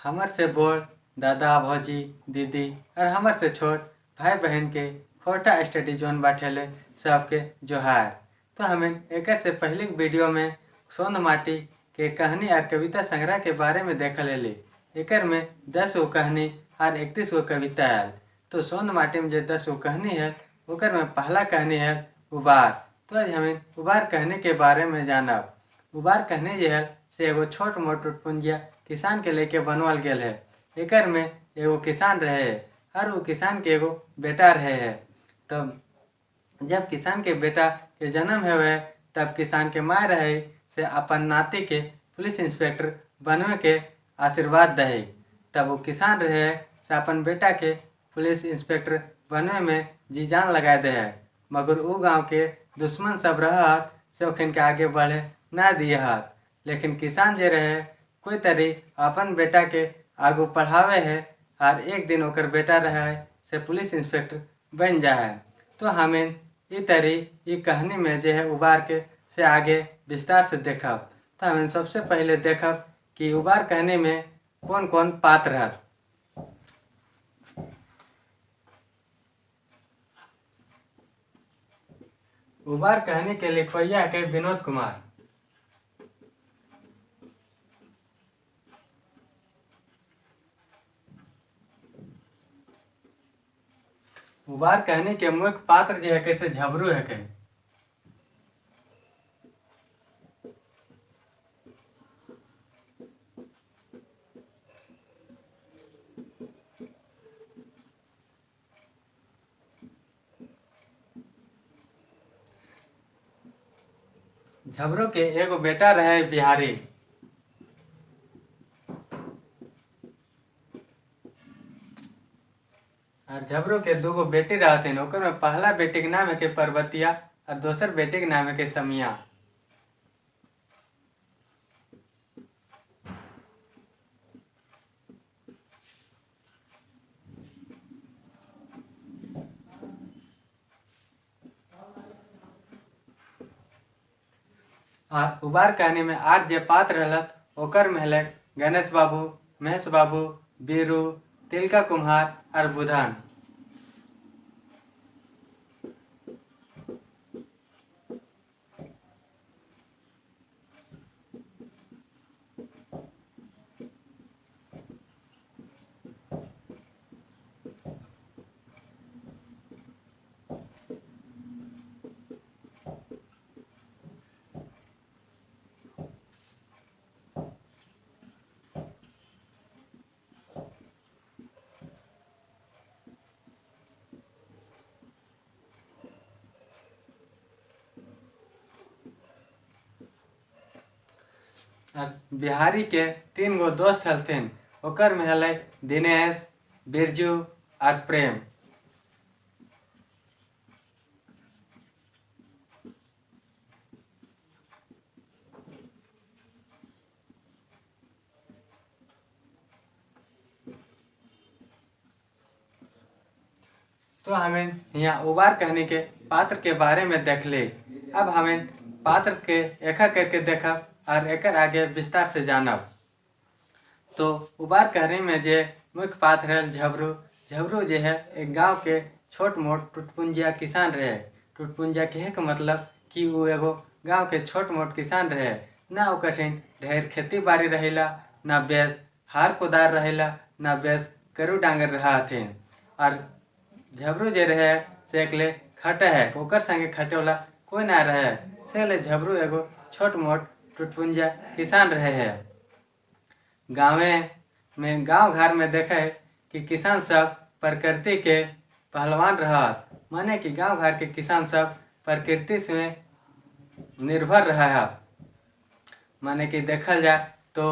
हमर से बड़ दादा भौजी दीदी और हमर से छोट भाई बहन के खोटा स्टडी जोन बाटेले सबके जोहार। तो हमें एक से पहले वीडियो में सोन माटी के कहानी और कविता संग्रह के बारे में देख लेली। एकर में 10 गो कहानी और 31 गो कविता आयल। तो सोन माटी में जो 10 गो कहानी है ओकर में पहला कहानी है उबार। तो आज हमें उबार कहने के बारे में जानब। उबार कहने जो है से एगो छोट मोट टुटपुंजिया किसान के लेके बनवाल गेल है। एकर में एगो किसान रहे है और वो किसान के एगो बेटा रहे है। तब जब किसान के बेटा के जन्म हुए तब किसान के माँ रहे से अपन नाती के पुलिस इंस्पेक्टर बनवे के आशीर्वाद दे। तब वो किसान रहे से अपन बेटा के पुलिस इंस्पेक्टर बनवे में जी जान लगा दे है। मगर वो गांव के दुश्मन सब रहत से ओखिन के आगे बढ़े ना दिए हत। लेकिन किसान जे रहे कोई तरी अपन बेटा के आगू पढ़ावे है और एक दिन ओकर बेटा रहे से पुलिस इंस्पेक्टर बन जा है। तो हमें ई तरी ई कहानी में जो है उबार के से आगे विस्तार से देखब। तो हमें सबसे पहले देखब कि उबार कहने में कौन कौन पात्र है। उबार कहने के लिखवैया है विनोद कुमार। उबार कहने के मुख्य पात्र जो है कैसे झबरू है के। झबरू के एगो बेटा रहे बिहारी। और झबरू के दूगो बेटी रहते। ओकर में पहला बेटी के नाम है के पर्वतिया और दोसर बेटी के नाम है के समिया। और उबार कहने में 8 जे पात्र रहलत ओकर में है गणेश बाबू, महेश बाबू, बीरू, तिलका कुम्हार और बुधन। और बिहारी के 3 गो दोस्त हलथिन। ओकर में है दिनेश, बिरजू और प्रेम। तो हमें यहाँ उबार कहने के पात्र के बारे में देख ले। अब हमें पात्र के एक करके देखब और एक आगे विस्तार से जानब। तो उबार कहने में जे मुख्य पात्र है झबरू। झबरू जो है एक गांव के छोट मोट टुटपुंजिया किसान रहे। टुटपुंजिया कहे के मतलब कि वो एगो गांव के छोट मोट किसान रहे। ना ओकर ढेर खेती बाड़ी रहेला, ना बेस हार कोदार रहेला, ना बेस करू डांगर रहा थे। और झबरू जे रहे से एकले खटे है ओकर संगे खटे वाला कोई ना रहे से ले झबरू एगो छोट मोट टुटपुंजिया किसान रहे है। गांव घर में देखे कि किसान सब प्रकृति के पहलवान रहत। माने कि गांव घर के किसान सब प्रकृति से निर्भर रहा है। माने कि देखल जाए तो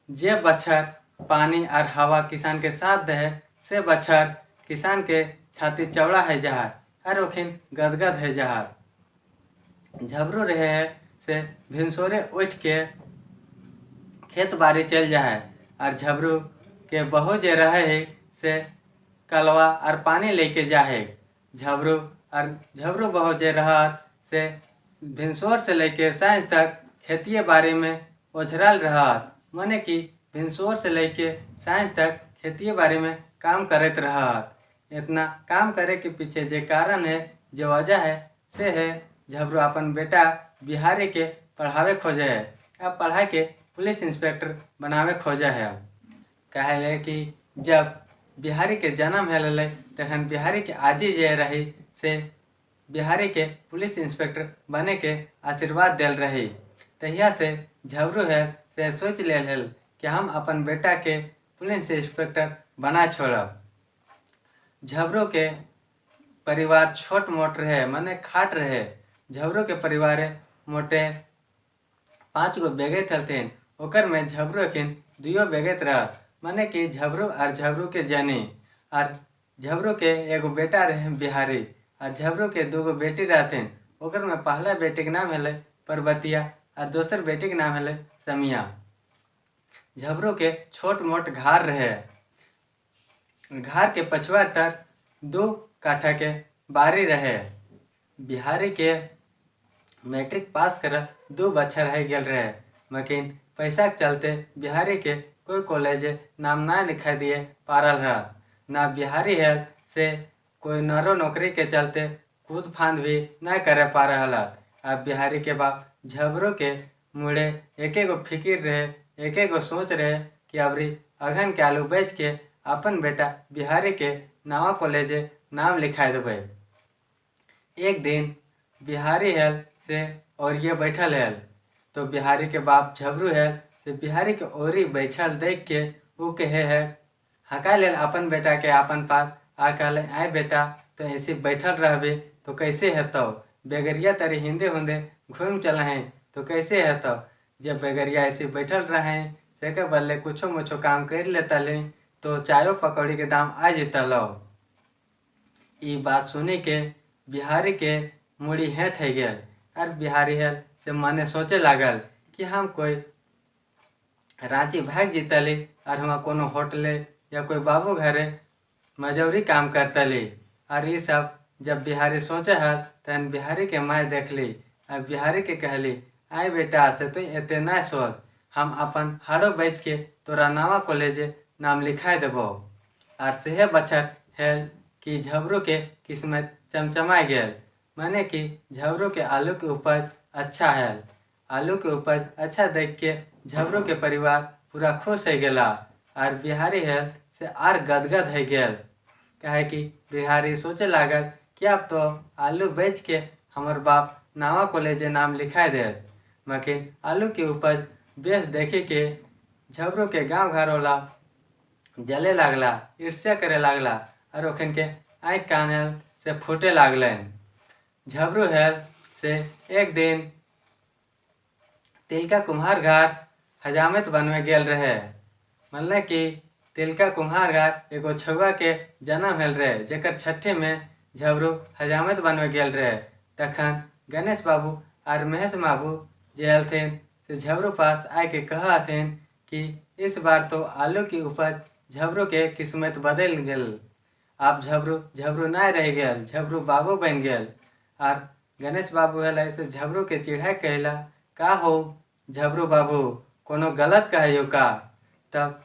जे बछर पानी और हवा किसान के साथ दे से बछर किसान के छाती चौड़ा है जहाँ और ओखिन गदगद है जहाँ। झबरू रहे है से भिनसोरे उठ के खेत बाड़ी चल जाए और झबरू के बहू जे रहे है से कलवा और पानी लेके जाए। झबरू बहू जे रहत से भिनसोर से लेके सांझ तक खेतिए बाड़ी में ओझरल रहत। माने कि भिनसोर से लेके साइंस तक खेती बाड़ी में काम करत रहत। इतना काम करे के पीछे जे कारण है, जो वजह है, से है झबरू अपन बेटा बिहारी के पढ़ावे खोजे है। अब पढ़ाई के पुलिस इंस्पेक्टर बनावे खोजे है। कहे कि जब बिहारी के जन्म है तखन बिहारी के आजी जे रही से बिहारी के पुलिस इंस्पेक्टर बने के आशीर्वाद दिल रही। तहिया से झबरू है से सोच ले कि हम अपन बेटा के पुलिस इंस्पेक्टर बना छोड़ब। झबरू के परिवार छोट मोट रहे, मने खाट रहे। झबरू के परिवार मोटे 5 गो बेगत हलथिन, ओकर में झबरू अखिन 2 बेगत रहत, मने कि झबरू और झबरू के जनी। और झबरू के एगो बेटा रहे बिहारी और झबरू के 2 गो बेटी रहथिन। ओकर में पहला बेटी के नाम है पर्वतिया और दोसर बेटी के नाम है समिया। झबरू के छोट मोट घर रहे। घर के पछुआ तक 2 काठा के बारी रहे। बिहारी के मैट्रिक पास कर 2 बच्चा रह गल रहे, मकिन पैसा के चलते बिहारी के कोई कॉलेज नाम ना लिखा दिए पारल रहा। ना बिहारी है से कोई नरो नौकरी के चलते कूद फांद भी ना करे पा रहा। अब बिहारी के बाप झबरू के मुड़े एक गो फिकिर रहे, एक गो सोच रहे कि अबरी अघन के आलू बेच के अपन बेटा बिहारी के नवा कॉलेज नाम लिखा देवे। एक दिन बिहारी है से और ये बैठल है, तो बिहारी के बाप झबरू है से बिहारी के ओरी बैठल देख के वो कहे है, हका ले अपन बेटा के अपन पास आ कहले, आए बेटा तो ऐसे बैठल रहबे तो कैसे हेतौ, बेगरिया तरी हिंदे हुंदे घूम चल हैं तो कैसे हेतौ। जब बेगरिया ऐसे बैठल रहे से के बदले कुछो मुछो काम कर लेता ले तो चायो पकौड़ी के दाम आ जेता लो। ये बात सुनी के बिहारी के मुड़ी हेठ है गल और बिहारी है से मने सोचे लागल कि हम कोई रांची भाग जीतली और हम कोनो होटले या कोई बाबू घरे मजूरी काम करतली। और ये सब जब बिहारी सोचे हल तहन बिहारी के माए देखली और बिहारी के कहली, आए बेटा से तो एते ना सोच, हम अपन हाड़ो बेच के तोरा नवा कॉलेज नाम लिखा देबो। और सेहे बछर है कि झबरू के किस्मत चमचमा गेल, माने कि झबरू के आलू के उपज अच्छा है। आलू के उपज अच्छा देख के झबरू के परिवार पूरा खुश हो गया और बिहारी है से आर गदगद है गेल। कहे कि बिहारी सोचे लागल कि अब तो आलू बेच के हमर बाप नवा कॉलेज नाम लिखा दे, मकिन आलू की उपज बेच देखे के झबरू के गांव घर वाला जले लागला, ईर्ष्या करे लागला और ओखन के आँख कान से फूटे लागलन। झबरू है से एक दिन तिलका कुम्हार घर हजामत बनवे गेल रहे। मतलब कि तिलका कुम्हार घर एगो छुआ के जन्म हल रहे, जेकर छठे में झबरू हजामत बनवे गेल रहे। तखन गणेश बाबू और महेश बाबू जे हलथिन से झबरू पास आके कहा हथिन कि इस बार तो आलू की उपज झबरू के किस्मत बदल गेल। आप झबरू ना रह गेल, झबरू बाबू बन गेल। और गणेश बाबू है से झबरू के चिढ़ा कहला, का हो झबरू बाबू कोनो गलत कहियो का। तब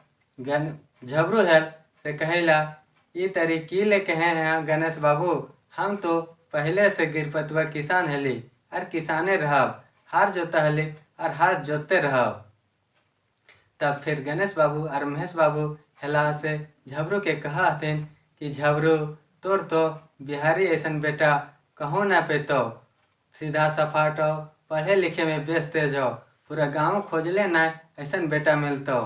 झबरू है से कहला, ये तरी की ले कहे हैं गणेश बाबू, हम तो पहले से गिरपतवा किसान हली और किसाने रहब, हार जोता हली और हाथ जोतते रहब। तब फिर गणेश बाबू और महेश बाबू हेला से झबरू के कहा हथिन कि झबरू तोर तो बिहारी ऐसन बेटा कहूँ ना पेतो, सीधा सफाटो पढ़े लिखे में बेस तेज हो, पूरा गाँव खोजले ना ऐसन बेटा मिलतो।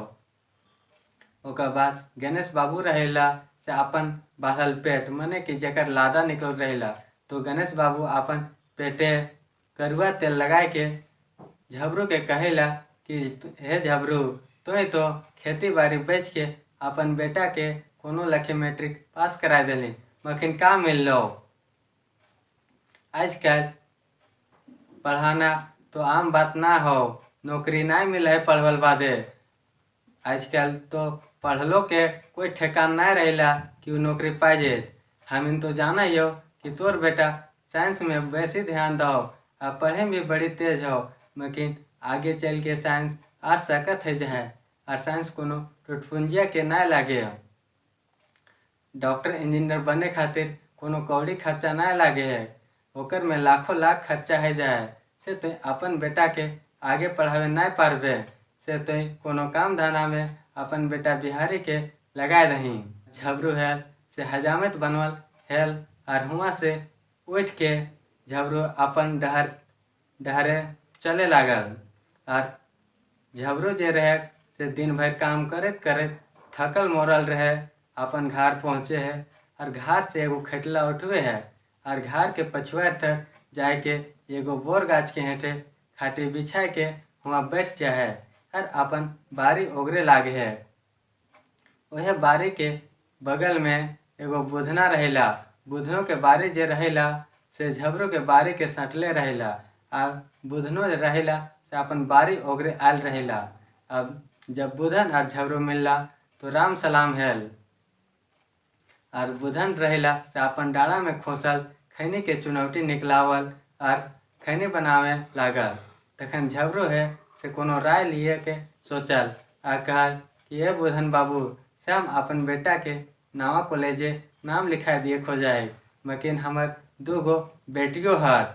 ओकर बाद गणेश बाबू रहेला से अपन बढ़ल पेट मने कि जेकर लादा निकल रहेला, तो गणेश बाबू अपन पेटे करुआ तेल लगाए के झबरू के कहेला कि हे झबरू, तो खेती बाड़ी बेच के अपन बेटा के कोनो लखे मैट्रिक पास करा दिली, मखिन का मिल लो। आजकल पढ़ाना तो आम बात ना हो, नौकरी ना मिले पढ़वल बादे। आजकल तो पढ़लो के कोई ठेकान ना रहेला कि वो नौकरी पाए जाए। हम तो जाना ही हो कि तोर बेटा साइंस में वैसे ध्यान दो और पढ़े में भी बड़ी तेज हो, लेकिन आगे चल के साइंस और सकत है जाए। और साइंस कोनो टुटपुंजिया के ना लागे। डॉक्टर इंजीनियर बने खातिर कोनो कौड़ी खर्चा ना लागे है, ओकर में लाखों लाख खर्चा है जाए से तुम अपन बेटा के आगे पढ़ावे ना पारबे से तुम कोनो काम धंधा में अपन बेटा बिहारी के लगाए दही। झबरू है से हजामत बनवल हेल और हुआ से उठ के झबरू अपन डहरे चले लागल। और झबरू जे रहे से दिन भर काम करत करत थकल मोरल रहे, अपन घर पहुँचे है और घर से एगो खटला उठवे है और घर के पछुआर तक जाए के एगो बोर गाछ के हेठे खाटी बिछा के वहाँ बैठ जाए है और अपन बारी ओगरे लागे है। वह बारी के बगल में एगो बुधना रहेला, बुधनों के बारी जे रहेला से झबरू के बारी के सटले रहेला और बुधनो रहेला से अपन बारी ओगरे आयल रहेला। अब जब बुधन और झबरू मिलला तो राम सलाम हेल और बुधन रहेला से अपन डाड़ा में खोसल खैनी के चुनौती निकलावल और खैनी बनावे लागल। तखन झबरू है से कोनो राय लिए के सोचल और कहल कि ये बुधन बाबू से हम अपन बेटा के नावा कॉलेजे नाम लिखा दिए खो जाए, मकिन हमर 2 गो बेटियों हर,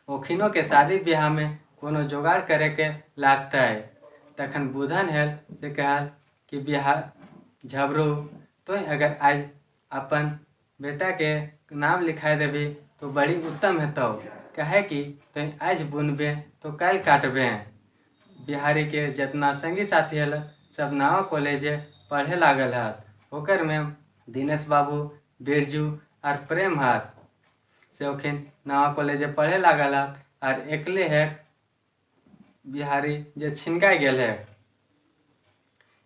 ओखिनो के शादी ब्याह में कोनो जुगाड़ करे के लागता है। तखन बुधन हेल से कहल कि ब्याह झबरू तो अगर आज अपन बेटा के नाम लिखाए देवी तो बड़ी उत्तम है, तो कहे कि तुम आज बुनबे तो कल काटबे। बिहारी के जितना संगी साथी हल सब नावा कॉलेजे पढ़े लागल है, ओकर में दिनेश बाबू, बिरजू और प्रेम हाथ से ओखिन नावा कॉलेजे पढ़े लागल है और एकले है बिहारी जे छिनका गेल है।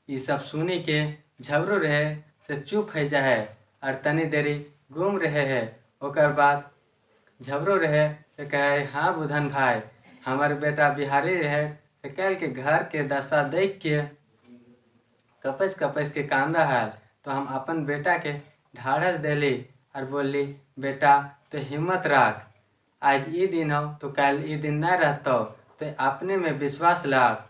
ये सब सुनी के झबरू रहे से चुप है जाए और तनी देरी घूम रहे है। ओकर बाद झबरू रहे से कहे हाँ बुधन भाई, हमारे बेटा बिहारी रहे से कल के घर के दशा देख के कपस कपस के कांदा है, तो हम अपन बेटा के ढाढ़स देली और बोली बेटा तो हिम्मत रख, आज ये दिन हो तो कल ये दिन न रहता, तो अपने में विश्वास लाग।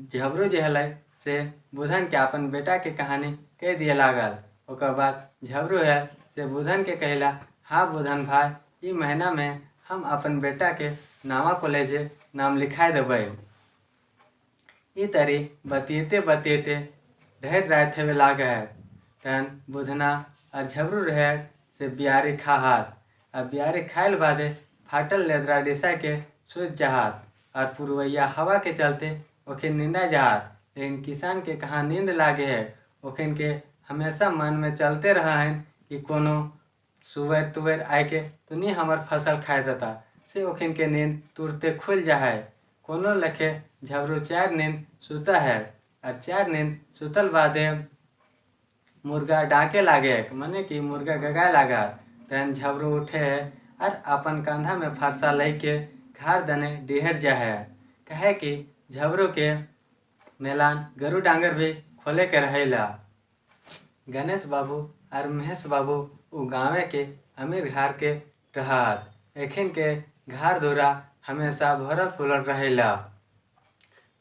झबरू जे हल से बुधन के अपन बेटा के कहानी कह दिए लागल। ओकर बाद झबरू है से बुधन के कहला हाँ बुधन भाई, ये महीना में हम अपन बेटा के नावा कॉलेजे नाम लिखाए देवे। ये तरी बतियते बतियते ढेर रात होवे लागे है। तहन बुधना और झबरू रहे से बियारी खा हाथ और बियारी खायल बादे फाटल लेदरा डिसा के सोच जहात और पुरवैया हवा के चलते ओखिन नींदा जहात। लेकिन किसान के कहाँ नींद लागे है, ओखिन के हमेशा मन में चलते रहा है कि कोनो सुअर तुअर आए के तो नहीं हमार फसल खाए देता से ओखिन के नींद तुरते खुल जा है। कोनो लखे झबरू 4 नींद सुता है और 4 नींद सुतल बादे मुर्गा डाके लागे, मने कि मुर्गा गगाए लागा। तहन झबरू उठे है और अपन कंधा में फरसा लेके घर दने डिहर जा है। कहे कि झबरू के मेलान गरु डांगर भी खोले के रहेला। गणेश बाबू और महेश बाबू उ गाँवे के अमीर घर के रहत, एखिन के घर दूरा हमेशा भरल फूलल रहेला।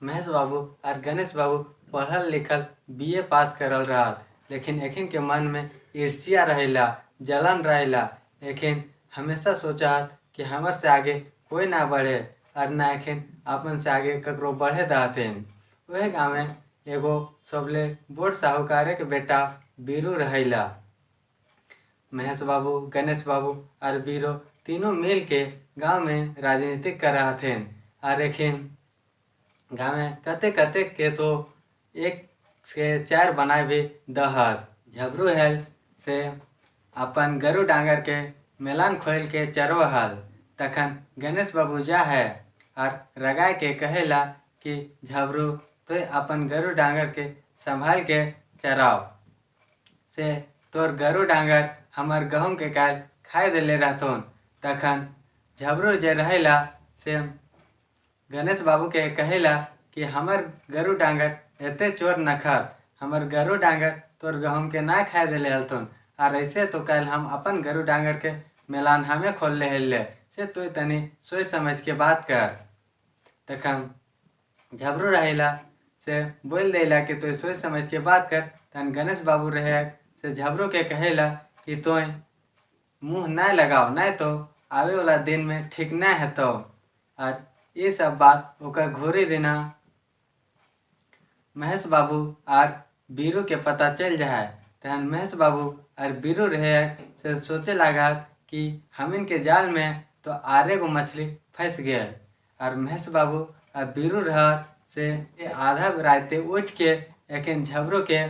महेश बाबू और गणेश बाबू पढ़ल लिखल BA पास करल रहत, लेकिन एखिन के मन में ईर्ष्या रहेला, जलन रहेला। एखिन हमेशा सोचत कि हमर से आगे कोई ना बढ़े और ना एखिन अपन से आगे ककरो बढ़े दहथिन। वह गाँव में एगो सबले बोड़ साहूकारे के बेटा बीरू रहेला। महेश बाबू, गणेश बाबू और बीरो तीनों मिल के गाँव में राजनीति कर रहा थे और एखिन गाँव में कते कते के तो 1 से 4 बनाए भी दहत। झबरू हेल से अपन गरु डांगर के मेलान खोल के चरवहल। तखन गणेश बाबू जा है और रगाए के कहेला कि झबरू तो अपन गरु डांगर के संभाल के चराव से तोर गरु डांगर हमार गहूम के काल खाए देले रहथुन। तखन झबरू जे रहेला से गणेश बाबू के कहेला कि हमर गरु डांगर एते चोर न खत, हमर गरु डांगर तोर गहूम के ना खाए देले हलथुन और ऐसे तो कल हम अपन गरु डांगर के मेलान हमें खोल ले हल्ले से तो तनी सोच समझ के बात कर। तखन झबरू रहेला से बोल देला कि तू सोच समझ के बात कर। तन गणेश बाबू रहे से झबरू के कहेला कि तो मुँह नहीं लगाओ, नहीं तो आवे वाला दिन में ठीक नहीं है। तो और ये सब बात ओकर घोरे देना महेश बाबू और बीरू के पता चल जाए। तहन महेश बाबू और बीरू रहे से सोचे लगा कि हम के जाल में तो आरे गो मछली फंस गए। और महेश बाबू और बीरू रह से आधा राते उठ के एक झबरू के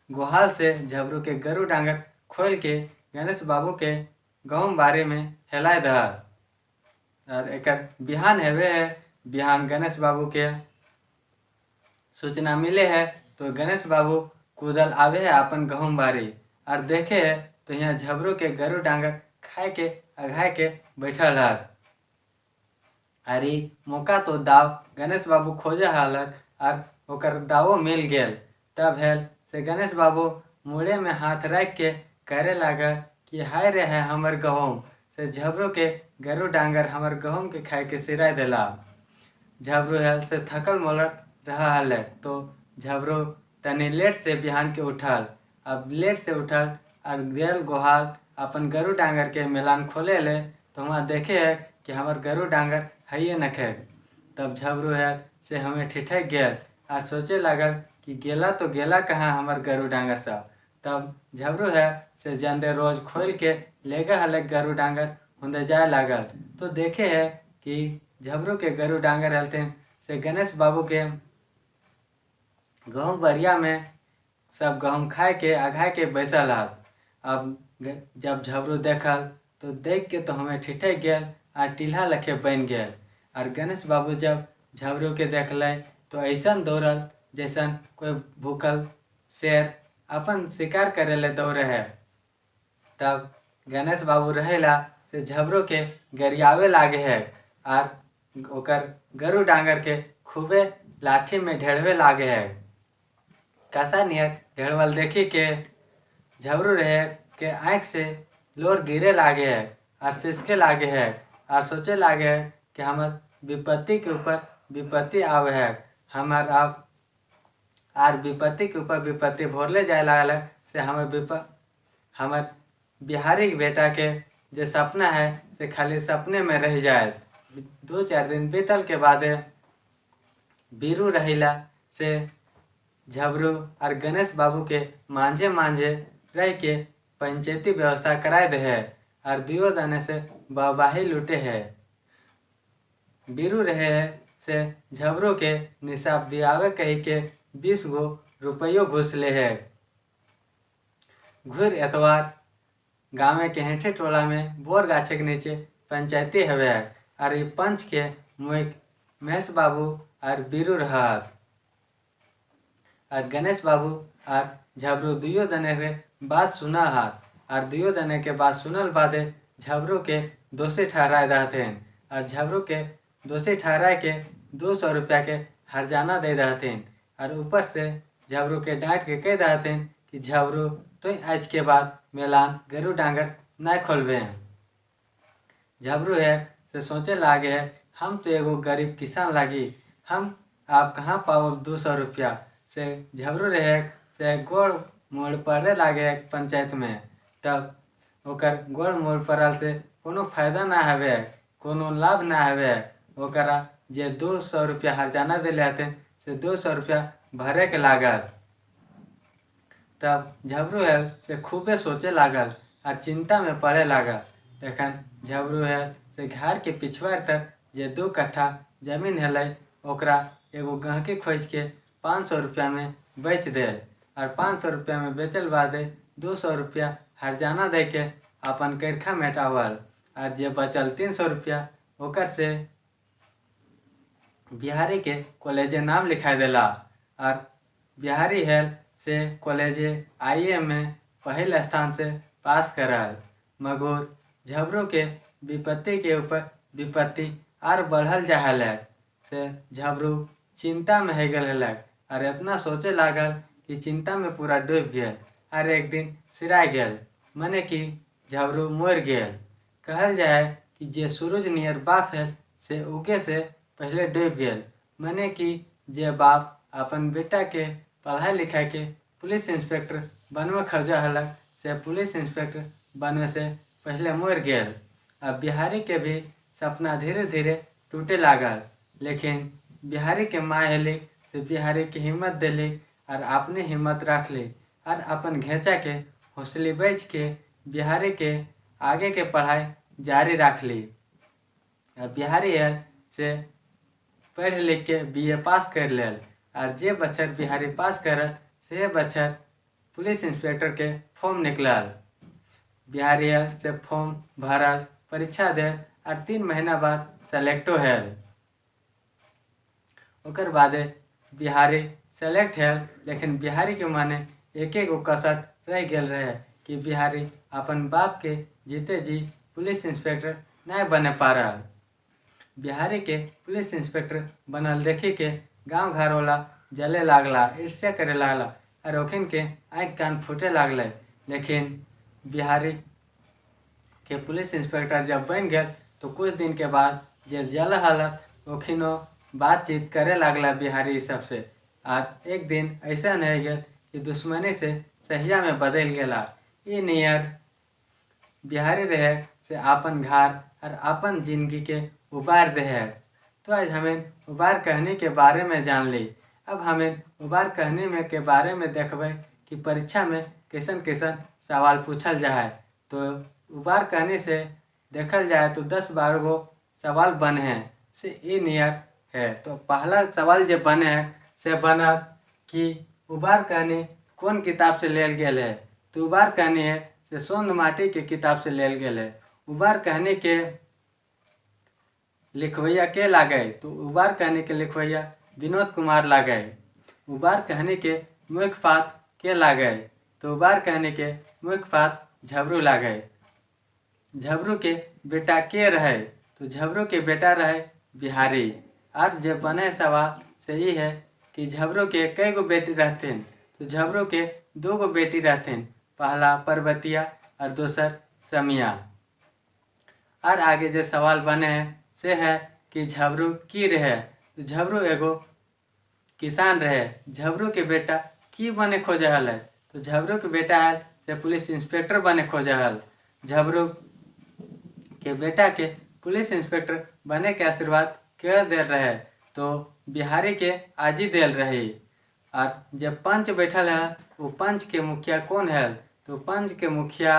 गुहाल से झबरू के गरु डांगर खोल के गणेश बाबू के गाँव बारे में हेलाए दह। और एक बिहान है बिहान गणेश बाबू के सूचना मिले है तो गणेश बाबू कूदल आवे है अपन गहूम बारी और देखे है तो यहाँ झबरू के गरु डांगर खाए के अघाए के बैठल है। अरे मौका तो दाव गणेश बाबू खोजे हालक और ओकर दावो मिल गेल। तब हेल से गणेश बाबू मुड़े में हाथ रख के करे लगा कि हाय रे है हमर गहूम से झबरू के गरु डांगर हमर गहूम के खाए के सिराय देला। झबरू हेल से थकल मोलट रहा हल तो झबरू तनी लेट से बिहान के उठल। अब लेट से उठल और गेल गोहाल अपन गरु डांगर के मेलान खोले ले तो वहाँ देखे है कि हमार गरु डांगर है नखे। तब झबरू है से हमें ठिठक गेल और सोचे लगल कि गेला तो गेला कहाँ हमार गरु डांगर सब। तब झबरू है से जंदे रोज खोल के ले गए हल गरु डांगर होंदे जाए लागल तो देखे है कि झबरू के गरु डांगर हलते से गणेश बाबू के गहूँ बरिया में सब गहूँ खाए के अघाए के बैसल हल। अब जब झबरू देखल तो देख के तो हमें ठिठक गेल और टील्हा लखे बन गेल। और गणेश बाबू जब झबरू के देखल तो ऐसा दौड़ल जैसन कोई भूखल शेर अपन शिकार करे ले दौड़े है। तब गणेश बाबू रहेला से झबरू के गरियावे लागे है और ओकर गरु डांगर के खूबे लाठी में ढेड़वे लागे है। कैसा नियर ढेड़वल देखी के झबरू रहे के आँख से लोर गिरे लागे है और सिसके लागे है और सोचे लागे है कि हमार विपत्ति के ऊपर विपत्ति आवे है। हमार अब आर विपत्ति के ऊपर विपत्ति भोरले जाए लागल है से हमार बिहारी बेटा के जो सपना है से खाली सपने में रह जाए। 2-4 दिन बीतल के बाद बीरू रहिला से झबरू और गणेश बाबू के मांझे मांझे रह के पंचायती व्यवस्था कराए दे है और दियो दाने से वाहवाही लूटे है। बीरू रहे है से झबरू के निशाब दियावे कही के 20 गो रुपयो घुस ले है। घुर एतवार गाँव के हेठे टोला में बोर गाछे के नीचे पंचायती हवे और ये पंच के मुख महेश बाबू और बीरू रहत। और गणेश बाबू और झबरू दुयो दने के बात सुना हाथ और दुयो दने के बात सुनल बादे झबरू के दोषी ठहराए दहथिन और झबरू के दोषी ठहराए के 200 रुपया के हरजाना दे दहथिन और ऊपर से झबरू के डांट के कह दहथिन कि झबरू तो आज के बाद मेलान गरु डांगर नहीं खोलबे। झबरू है से सोचे लागे है हम तो एगो गरीब किसान लगी हम आप कहाँ पाओ 200 रुपया से झबरू रहे से गोड़ मोड़ पड़े लागे पंचायत में। तब ओकर गोड़ मोड़ पड़ल से कोनो फायदा ना हवे कोनो लाभ ना हवे ओकरा जे 200 रुपया हरजाना दिले हथिन से 200 रुपया भरे के लागल। तब झबरू है से खूबे सोचे लागल और चिंता में पड़े लागल। तखन झबरू है से घर के पिछवाड़ तक जे 2 कट्ठा जमीन है ओकरा एगो गहकी खोज के 500 रुपया में बेच दे और 500 रुपया में बेचल बाद 200 रुपया हरजाना दे के अपन करखा मेटावल और जे बचल 300 रुपया ओकर से बिहारी के कॉलेजे नाम लिखा देला और बिहारी है से कॉलेजे IAM में पहले स्थान से पास करल। मगर झबरू के विपत्ति के ऊपर विपत्ति और बढ़ल जाहल से झबरू चिंता में है गल और इतना सोचे लागल कि चिंता में पूरा डूब गया और एक दिन सिराय गेल मने कि झबरू मर गेल। कहल जाए कि जे सूरज नियर बाप है से उगे से पहले डूब गेल मने कि जे बाप अपन बेटा के पढ़ाई लिखाई के पुलिस इंस्पेक्टर बनवे खोजा हलक से पुलिस इंस्पेक्टर बनवे से पहले मर गेल। अब बिहारी के भी सपना धीरे धीरे टूटे लागल, लेकिन बिहारी के माँ हेली से बिहारी की हिम्मत दिली और अपनी हिम्मत रख ली और अपन घेचा के हौसली बेच के बिहारी के आगे के पढ़ाई जारी रख ली। बिहारी से पढ़ लिख के BA पास कर लेल और जे बच्चर बिहारी पास करल से बच्चर पुलिस इंस्पेक्टर के फॉर्म निकलल। बिहारी से फॉर्म भरल, परीक्षा दे और 3 महीना बाद सेलेक्टो हेल। ओकर बाद बिहारी सेलेक्ट हेल, लेकिन बिहारी के माने एक कसर रह गेल रहे कि बिहारी अपन बाप के जीते जी पुलिस इंस्पेक्टर नहीं बने पारल। बिहारी के पुलिस इंस्पेक्टर बनल देखी के गांव घर वाला जले लागला, ईर्ष्या करे लागला और ओखिन के आँख कान फूटे लागले। लेकिन बिहारी के पुलिस इंस्पेक्टर जब बन गए तो कुछ दिन के बाद जे जल हालत ओखिनो बातचीत करे लागला बिहारी सबसे। और एक दिन ऐसा नहीं गया कि दुश्मनी से सहिया में बदल गया। ये नियर बिहारी रहे से अपन घर और अपन जिंदगी के उबार दे है। तो आज हमें उबार कहने के बारे में जान ली। अब हमें उबार कहने में के बारे में देखबे कि परीक्षा में कैसन कैसन सवाल पूछल जाए। तो उबार कहने से देखल जाए तो 10-12 गो सवाल बने हैं से ये नियर है। तो पहला सवाल जो बने हैं से बना कि उबार कहनी कौन किताब से लेल गेल है। तो उबार कहनी है से सोंद माटी के किताब से लेल गेल है। उबार कहने के लिखवैया के लागे, तो उबार कहने के लिखवैया विनोद कुमार लागे। उबार कहने के मुख्य पात के लागे, तो उबार कहने के मुख्य पात झबरू लागे। झबरू के बेटा के रहे, तो झबरू के बेटा रहे बिहारी। और जब बने सवाल सही है कि झबरू के कई गो बेटी रहते, तो झबरू के 2 गो बेटी रहते, पहला पर्वतिया और दूसर समिया। और आगे जो सवाल बने हैं से है कि झबरू की रहे, तो झबरू एगो किसान रहे। झबरू के बेटा की बने खोजा हल है, तो झबरू के बेटा है से पुलिस इंस्पेक्टर बने खोजा हल। झबरू के बेटा के पुलिस इंस्पेक्टर बने के आशीर्वाद के दे रहे, तो बिहारी के आज ही देल रही। और जब पंच बैठल है वो पंच के मुखिया कौन है, तो पंच के मुखिया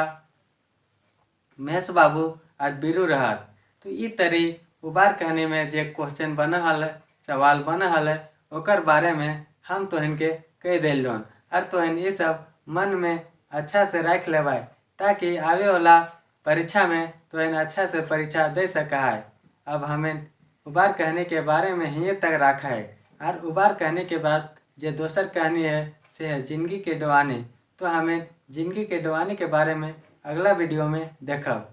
महेश बाबू और बीरू रहत। तो ई तरी उबार कहने में जे क्वेश्चन बना हल है, सवाल बना हल है, ओकर बारे में हम तोहन के कह दिल जोन। और तोहन ये सब मन में अच्छा से रख लेबै, ताकि आवे वाला परीक्षा में तोहन अच्छा से परीक्षा दे सका है। अब हमें उबार कहने के बारे में ही तक रखा है। और उबार कहने के बाद जो दोसर कहानी है से है जिंदगी के डुबानी। तो हमें जिंदगी के डुबानी के बारे में अगला वीडियो में देखब।